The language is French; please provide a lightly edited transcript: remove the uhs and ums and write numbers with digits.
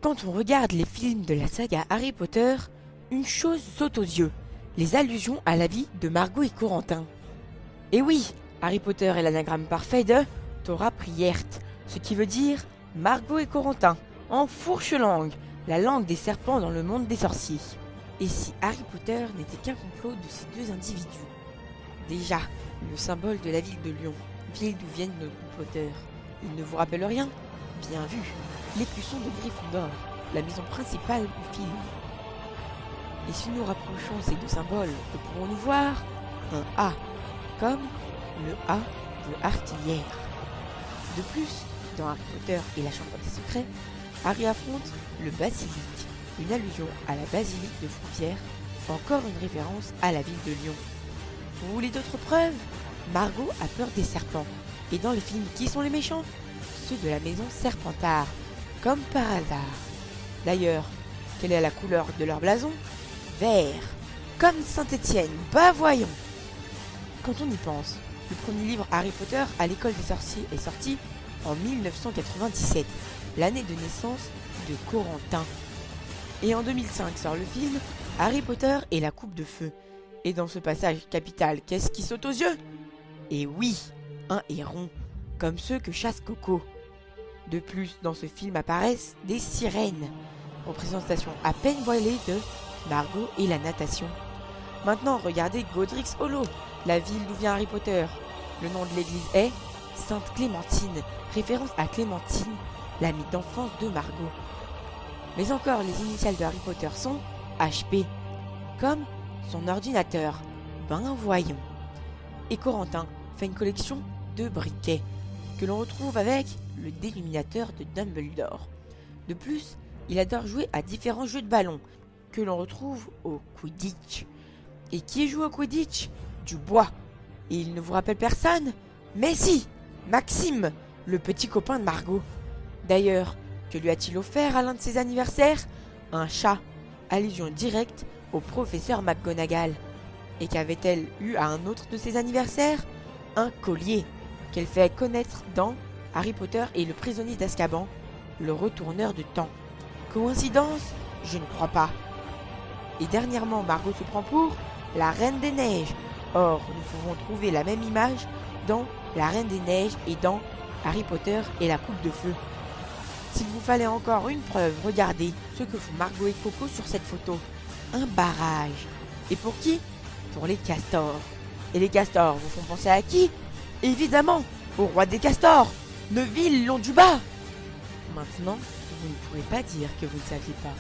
Quand on regarde les films de la saga Harry Potter, une chose saute aux yeux, les allusions à la vie de Margot et Corentin. Et oui, Harry Potter est l'anagramme parfait de Tora Priert, ce qui veut dire Margot et Corentin, en fourche-langue, la langue des serpents dans le monde des sorciers. Et si Harry Potter n'était qu'un complot de ces deux individus? Déjà, le symbole de la ville de Lyon, ville d'où viennent nos comploteurs, il ne vous rappelle rien? Bien vu, l'écusson de Gryffondor, la maison principale du film. Et si nous rapprochons ces deux symboles, que pourrons-nous voir? Un A, comme le A de artillère. De plus, dans Harry Potter et la Chambre des Secrets, Harry affronte le basilic, une allusion à la basilique de Fourvière, encore une référence à la ville de Lyon. Vous voulez d'autres preuves? Margot a peur des serpents. Et dans le film, qui sont les méchants? Ceux de la maison Serpentard, comme par hasard. D'ailleurs, quelle est la couleur de leur blason? Vert, comme Saint-Étienne, bah voyons. Quand on y pense, le premier livre Harry Potter à l'école des sorciers est sorti en 1997, l'année de naissance de Corentin. Et en 2005 sort le film Harry Potter et la coupe de feu. Et dans ce passage capital, qu'est-ce qui saute aux yeux? Et oui, un héron, comme ceux que chasse Coco. De plus, dans ce film apparaissent des sirènes, représentation à peine voilée de Margot et la natation. Maintenant, regardez Godric's Hollow, la ville d'où vient Harry Potter. Le nom de l'église est Sainte Clémentine, référence à Clémentine, l'amie d'enfance de Margot. Mais encore, les initiales de Harry Potter sont HP, comme son ordinateur. Ben voyons. Et Corentin fait une collection de briquets, que l'on retrouve avec le déluminateur de Dumbledore. De plus, il adore jouer à différents jeux de ballon, que l'on retrouve au Quidditch. Et qui joue au Quidditch? Dubois. Et il ne vous rappelle personne? Mais si, Maxime, le petit copain de Margot. D'ailleurs, que lui a-t-il offert à l'un de ses anniversaires? Un chat, allusion directe au professeur McGonagall. Et qu'avait-elle eu à un autre de ses anniversaires? Un collier, qu'elle fait connaître dans Harry Potter et le prisonnier d'Azkaban, le retourneur de temps. Coïncidence? Je ne crois pas. Et dernièrement, Margot se prend pour la Reine des Neiges. Or, nous pouvons trouver la même image dans la Reine des Neiges et dans Harry Potter et la Coupe de Feu. S'il vous fallait encore une preuve, regardez ce que font Margot et Coco sur cette photo. Un barrage. Et pour qui? Pour les castors. Et les castors vous font penser à qui? Évidemment, au roi des castors, Neville Londubat. Maintenant, vous ne pourrez pas dire que vous ne saviez pas.